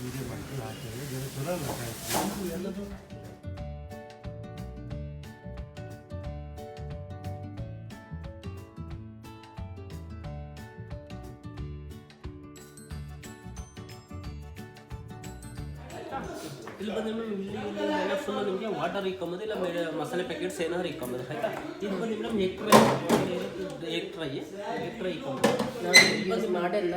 Video ಮಾಡ್ಕೊಂಡು ಹಾಕ್ತಾರೆ ಚಲೋ ಬೇಕಾಯ್ತು ಎಲ್ಲದು. ಇಲ್ಲಿ ಬಂದು ಇಲ್ಲಿ ಫುಲ್ ನಿಮಗೆ ವಾಟರ್ ಇಕ್ಕೊಂಬೋದು, ಇಲ್ಲ ಮಸಾಲೆ ಪ್ಯಾಕೆಟ್ಸ್ ಏನಾದ್ರು ಇಕ್ಕೊಂಬೋದು ಆಯ್ತಾ. ಇದು ಬಂದು ಮೇಡಮ್ ಎಗ್ ಟ್ರೈ ಇಕ್ಕೊಂಬೋದು. ಯೂಸ್ ಮಾಡಲ್ಲ,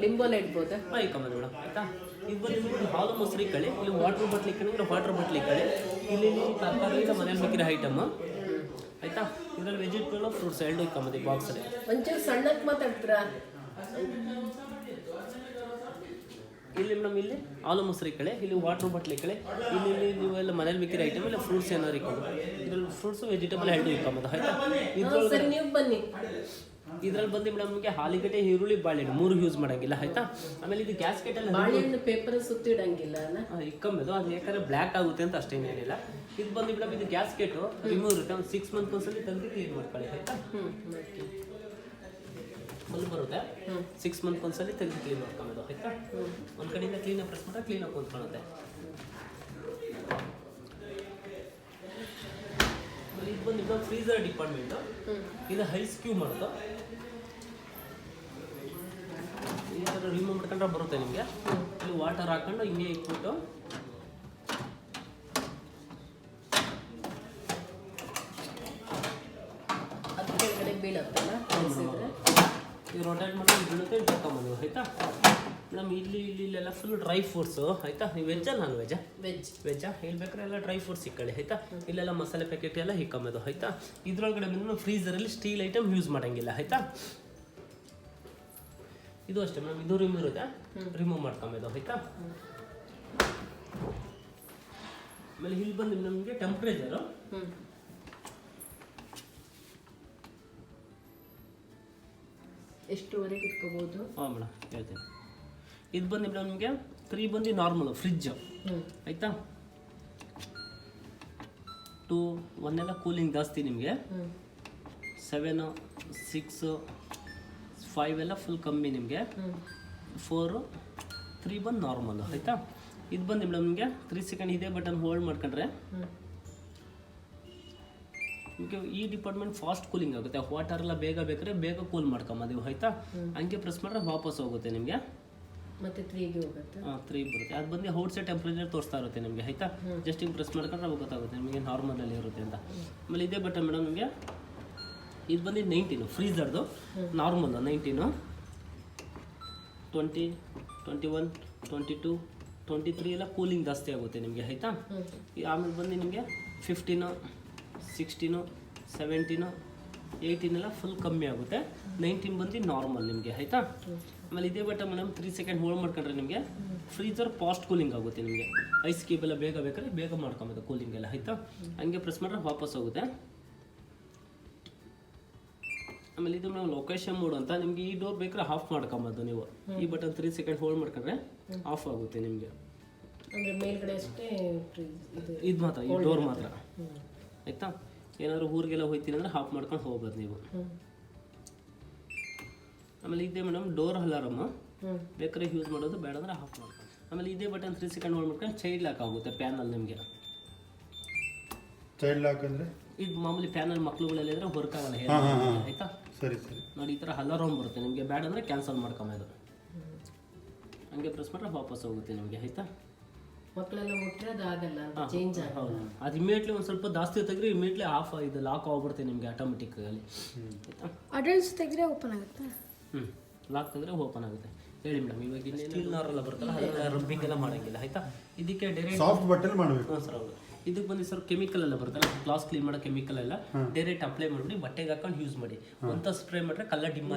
ಲಿಂಬಲ್ಲಿ ಇಡ್ಬೋದಾ? ಇಕ್ಕೊಂಬೋದು ಮೇಡಮ್ ಆಯ್ತಾ. ಇದು ಬಂದು ನಿಮಗೆ ಹಾಲು ಮೊಸರು ಇಕ್ಕಳಿ, ಇಲ್ಲಿ ವಾಟರ್ ಬಾಟ್ಲಿ ಇಕ್ಕಂದ್ರೆ ವಾಟರ್ ಬಾಟ್ಲಿ ಇಕ್ಕಳಿ, ಇಲ್ಲಿ ತರಕಾರಿ ಇಲ್ಲ ಮನೇಲಿ ಬೇಕಿರೋ ಐಟಮ್ ಆಯ್ತಾ. ಇದರಲ್ಲಿ ವೆಜಿಟೇಬಲ್ ಫ್ರೂಟ್ಸ್ ಎರಡು ಇಕ್ಕೊಂಬೋದು ಬಾಕ್ಸಲ್ಲಿ. ಒಂಚೂರು ಸಣ್ಣಕ್ಕೆ ಮಾತಾಡ್ತೀರಾ? ಇಲ್ಲಿ ಮೇಡಮ್ ಇಲ್ಲಿ ಹಾಲು ಮೊಸರು ಇಕ್ಕಳೆ, ಇಲ್ಲಿ ವಾಟರ್ ಬಾಟ್ಲಿ ಇಕ್ಕಳೆ, ಇಲ್ಲಿ ನೀವೆಲ್ಲ ಮನೇಲಿ ಬೇಕಿರೋ ಐಟಮ್ ಇಲ್ಲ ಫ್ರೂಟ್ಸ್ ಏನಾದ್ರು ಇಕ್ಕೊಂಡು ಇದ್ರಲ್ಲಿ ಫ್ರೂಟ್ಸ್ ವೆಜಿಟೇಬಲ್ ಎರಡು ಇಕ್ಕೊಂಬೋದು ಆಯ್ತಾ. ಸರಿ, ನೀವು ಬನ್ನಿ. ಇದ್ರಲ್ಲಿ ಬಂದು ಮೇಡಮ್ ನಿಮಗೆ ಆಲೂಗಡ್ಡೆ, ಈರುಳ್ಳಿ, ಬಾಳೆಹಣ್ಣು 3 ಯೂಸ್ ಮಾಡಂಗಿಲ್ಲ ಆಯ್ತಾ. ಆಮೇಲೆ ಇದು ಗ್ಯಾಸ್ಕೆಟ್ ಎಲ್ಲ ಬಾಳೆಹಣ್ಣು ಪೇಪರ್ ಸುತ್ತಿಡಂಗಿಲ್ಲ ಅಲ್ಲ, ಇಕ್ಕೊಂಬೋದು, ಅದು ಯಾಕಂದ್ರೆ ಬ್ಲ್ಯಾಕ್ ಆಗುತ್ತೆ ಅಂತ ಅಷ್ಟೇನೇನಿಲ್ಲ. ಇದು ಬಂದು ಮೇಡಮ್ ಇದು ಗ್ಯಾಸ್ಕೆಟು ರಿಮೂವ್ ಇರುತ್ತೆ, ಒಂದು 6 ಮಂತ್ ಒಂದ್ಸಲಿ ತೆಗೆದು ಕ್ಲೀನ್ ಮಾಡ್ಕೊಳ್ಳಿ ಆಯ್ತಾ. ಫುಲ್ ಬರುತ್ತೆ, 6 ಮಂತ್ ಒಂದ್ಸಲಿ ತೆಗೆದು ಕ್ಲೀನ್ ಮಾಡ್ಕೊಳ್ಳೋದು ಆಯ್ತಾ. ಒಂದು ಕಡೆಯಿಂದ ಕ್ಲೀನಾಗಿ ಪ್ರೆಸ್ ಮಾಡಿದ್ರೆ ಕ್ಲೀನಾಗಿ ಕೂತ್ಕೊಳ್ಳುತ್ತೆ. ಇದು ಬಂದು ಈಗ ಫ್ರೀಸರ್ ಡಿಪಾರ್ಟ್ಮೆಂಟು, ಇದು ಐಸ್ ಕ್ಯೂಬ್ ಮಾಡೋದು. ಈ ಥರ ರಿಮೂವ್ ಮಾಡ್ಕೊಂಡ್ರೆ ಬರುತ್ತೆ ನಿಮಗೆ. ಇಲ್ಲಿ ವಾಟರ್ ಹಾಕೊಂಡು ಹಿಂಗೆ ಇಟ್ಬಿಟ್ಟು ಅದು ಕೆಳಗಡೆ ಬೀಳುತ್ತಲ್ಲ, ಇದು ರೊಟೇಟ್ ಮಾಡಿ ಬೀಳುತ್ತೆ, ಇಟ್ಕೊಂಬೋದು ಆಯ್ತಾ. ಮೇಡಮ್ ಇಲ್ಲೆಲ್ಲ ಫುಲ್ ಡ್ರೈ ಫ್ರೂಟ್ಸು ಆಯ್ತಾ. ನೀವು ವೆಜ್ಜಾ ನಾನ್ ವೆಜ್ಜಾ? ವೆಜ್ಜಾ. ಇಲ್ಲಿ ಬೇಕಾದ್ರೆ ಎಲ್ಲ ಡ್ರೈ ಫ್ರೂಟ್ಸ್ ಇಕ್ಕಳಿ ಆಯ್ತಾ. ಇಲ್ಲೆಲ್ಲ ಮಸಾಲೆ ಪ್ಯಾಕೆಟ್ ಎಲ್ಲ ಇಕ್ಕೊಂಬೋದು ಆಯ್ತಾ. ಇದ್ರೊಳಗಡೆ ಬಂದು ಫ್ರೀಸರಲ್ಲಿ ಸ್ಟೀಲ್ ಐಟಮ್ ಯೂಸ್ ಮಾಡೋಂಗಿಲ್ಲ ಆಯ್ತಾ. ಇದು ಅಷ್ಟೇ ಮೇಡಮ್, ಇದು ರಿಮೂವ್ ಇರುತ್ತೆ, ರಿಮೂವ್ ಮಾಡ್ಕೊಂಬೋದು ಆಯ್ತಾ. ಆಮೇಲೆ ಇಲ್ಲಿ ಬಂದು ನಮಗೆ ಟೆಂಪ್ರೇಚರು ಎಷ್ಟುವರೆಗೆ ಇಟ್ಕೋಬಹುದು? ಹಾಂ ಮೇಡಮ್ ಹೇಳ್ತೀನಿ. ಇದು ಬಂದು ಮೇಡಮ್ ನಿಮಗೆ 3 ಬಂದು ನಾರ್ಮಲು ಫ್ರಿಜ್ಜು ಆಯಿತಾ. 2, 1 ಎಲ್ಲ ಕೂಲಿಂಗ್ ಜಾಸ್ತಿ ನಿಮಗೆ. 7, 6, 5 ಎಲ್ಲ ಫುಲ್ ಕಮ್ಮಿ ನಿಮಗೆ. 4, 3 ಬಂದು ನಾರ್ಮಲು ಆಯಿತಾ. ಇದು ಬಂದು ಮೇಡಮ್ ನಿಮಗೆ 3 ಸೆಕೆಂಡ್ ಇದೇ ಬಟನ್ ಹೋಲ್ಡ್ ಮಾಡ್ಕೊಂಡ್ರೆ ನಿಮಗೆ ಈ ಡಿಪಾರ್ಟ್ಮೆಂಟ್ ಫಾಸ್ಟ್ ಕೂಲಿಂಗ್ ಆಗುತ್ತೆ. ವಾಟರ್ ಎಲ್ಲ ಬೇಗ ಬೇಕಾದ್ರೆ ಬೇಗ ಕೂಲ್ ಮಾಡ್ಕೊಂಬದು ಆಯ್ತಾ. ಹಂಗೆ ಪ್ರೆಸ್ ಮಾಡಿದ್ರೆ ವಾಪಸ್ ಹೋಗುತ್ತೆ ನಿಮಗೆ. ಮತ್ತೆ 3ಗೆ ಹೋಗುತ್ತೆ. 3 ಬರುತ್ತೆ. ಅದು ಬಂದು ಔಟ್ಸೈಡ್ ಟೆಂಪ್ರೇಚರ್ ತೋರಿಸ್ತಾ ಇರುತ್ತೆ ನಿಮಗೆ ಆಯ್ತಾ. ಜಸ್ಟ್ ಹಿಂಗೆ ಪ್ರೆಸ್ ಮಾಡ್ಕೊಂಡ್ರೆ ಗೊತ್ತಾಗುತ್ತೆ ನಿಮಗೆ ನಾರ್ಮಲಲ್ಲಿ ಇರುತ್ತೆ ಅಂತ. ಆಮೇಲೆ ಇದೇ ಬಟನ್ ಮೇಡಮ್ ನಿಮಗೆ ಇದು ಬಂದು 19 ಫ್ರೀಸರ್ದು ನಾರ್ಮಲ್ 19, 20, 21, 22, 23 ಎಲ್ಲ ಕೂಲಿಂಗ್ ಜಾಸ್ತಿ ಆಗುತ್ತೆ ನಿಮಗೆ ಆಯಿತಾ. ಆಮೇಲೆ ಬಂದು ನಿಮಗೆ 15, 16, 17, 18 ಎಲ್ಲ ಫುಲ್ ಕಮ್ಮಿ ಆಗುತ್ತೆ. 19 ಬಂದು ನಾರ್ಮಲ್ ನಿಮಗೆ ಆಯಿತಾ. ಆಮೇಲೆ ಇದೇ ಬಟನ್ ಮೇಡಮ್ 3 ಸೆಕೆಂಡ್ ಹೋಲ್ಡ್ ಮಾಡ್ಕೊಂಡ್ರೆ ನಿಮಗೆ ಫ್ರೀಜರ್ ಫಾಸ್ಟ್ ಕೂಲಿಂಗ್ ಆಗುತ್ತೆ ನಿಮಗೆ. ಐಸ್ ಕ್ಯೂಬ್ ಎಲ್ಲ ಬೇಗ ಬೇಕಾದ್ರೆ ಬೇಗ ಮಾಡ್ಕೊಬೋದು ಕೂಲಿಂಗ್ ಎಲ್ಲ ಆಯಿತಾ. ಹಂಗೆ ಪ್ರೆಸ್ ಮಾಡಿದ್ರೆ ವಾಪಸ್ ಹೋಗುತ್ತೆ. ಆಮೇಲೆ ಇದು ನಾವು ಲೊಕೇಶನ್ ಮೋಡ್ ಅಂತ ನಿಮಗೆ ಈ ಡೋರ್ ಬೇಕಾದ್ರೆ ಆಫ್ ಮಾಡ್ಕೊಬೋದು ನೀವು. ಈ ಬಟನ್ 3 ಸೆಕೆಂಡ್ ಹೋಲ್ಡ್ ಮಾಡ್ಕೊಂಡ್ರೆ ಆಫ್ ಆಗುತ್ತೆ ನಿಮಗೆ. ಅಂದರೆ ಮೇಲ್ಗಡೆ ಅಷ್ಟೇ ಇದು ಮಾತ್ರ, ಈ ಡೋರ್ ಮಾತ್ರ ಆಯಿತಾ. ಏನಾದರೂ ಊರಿಗೆಲ್ಲ ಹೋಗ್ತೀನಿ ಅಂದರೆ ಆಫ್ ಮಾಡ್ಕೊಂಡು ಹೋಗ್ಬೋದು ನೀವು. ಆಮೇಲೆ ಇದೇ ಮೇಡಮ್ ಡೋರ್ ಅಲಾರಮ್ ಬೇಕಾದ್ರೆ ಯೂಸ್ ಮಾಡೋದು, ಬೇಡ ಅಂದರೆ ಆಫ್ ಮಾಡ್ಕೊಂಡು. ಆಮೇಲೆ ಇದೇ ಬಟನ್ 3 ಸೆಕೆಂಡ್ ಹೋಲ್ಡ್ ಮಾಡ್ಕೊಂಡು ಚೈಲ್ಡ್ ಲಾಕ್ ಆಗುತ್ತೆ ಪ್ಯಾನಲ್ ನಿಮಗೆ. ಚೈಲ್ಡ್ ಲಾಕ್ ಅಂದರೆ ಇದು ಮಾಮೂಲಿ ಪ್ಯಾನಲ್ ಮಕ್ಳುಗಳೆಲ್ಲ ಇದ್ರೆ ವರ್ಕ್ ಆಗಲ್ಲ ಆಯಿತಾ. ಸರಿ ಸರಿ ನೋಡಿ ಈ ಥರ ಅಲಾರಮ್ ಬರುತ್ತೆ ನಿಮಗೆ. ಬೇಡ ಅಂದರೆ ಕ್ಯಾನ್ಸಲ್ ಮಾಡ್ಕೊಂಬೋದು. ಹಂಗೆ ಪ್ರೆಸ್ ಮಾಡಿದ್ರೆ ವಾಪಸ್ ಹೋಗುತ್ತೆ ನಿಮಗೆ ಆಯಿತಾ. ಮಕ್ಕಳೆಲ್ಲ ಮುಟ್ಟರೆ ಅದು ಆಗಲ್ಲ, ಚೇಂಜ್ ಆಗಲ್ಲ. ಹೌದು, ಅದು ಇಮಿಡಿಯೇಟ್ಲಿ ಒಂದು ಸ್ವಲ್ಪ ಜಾಸ್ತಿ ತೆಗೆದ್ರೆ ಇಮಿಡಿಯೇಟ್ಲಿ ಆಫ್ ಇದು ಲಾಕ್ ಆಗ್ಬಿಡುತ್ತೆ ನಿಮಗೆ ಆಟೋಮೆಟಿಕ್ಕಾಗಿ ಆಯಿತಾ. ಅಡ್ರೆಸ್ ತೆಗೆದ್ರೆ ಓಪನ್ ಆಗುತ್ತೆ. ಲಾಕ್ ತೆಗೆದ್ರೆ ಓಪನ್ ಆಗುತ್ತೆ. ಹೇಳಿ ಮೇಡಮ್, ಇವಾಗ ಇಲ್ಲಿ ಸ್ಟೀಲ್ ನಾರೆಲ್ಲ ಬರುತ್ತಲ್ಲ ಅದೆಲ್ಲ ರಬ್ಬಿಂಗ್ ಎಲ್ಲ ಮಾಡೋಂಗಿಲ್ಲ ಆಯಿತಾ. ಇದಕ್ಕೆ ಡೈರೆಕ್ಟ್ ಸಾಫ್ಟ್ ಬಟ್ಟೆಲಿ ಮಾಡಬೇಕು. ಸರ್ ಹೌದು. ಇದಕ್ಕೆ ಬಂದು ಸರ್ ಕೆಮಿಕಲ್ ಎಲ್ಲ ಬರುತ್ತಲ್ಲ, ಗ್ಲಾಸ್ ಕ್ಲೀನ್ ಮಾಡೋ ಕೆಮಿಕಲ್ ಎಲ್ಲ ಡೈರೆಕ್ಟ್ ಅಪ್ಲೈ ಮಾಡಿಬಿಡಿ, ಬಟ್ಟೆಗೆ ಹಾಕೊಂಡು ಯೂಸ್ ಮಾಡಿ. ಒಂತ ಸ್ಪ್ರೇ ಮಾಡಿದ್ರೆ ಕಲರ್ ಡಿಮ್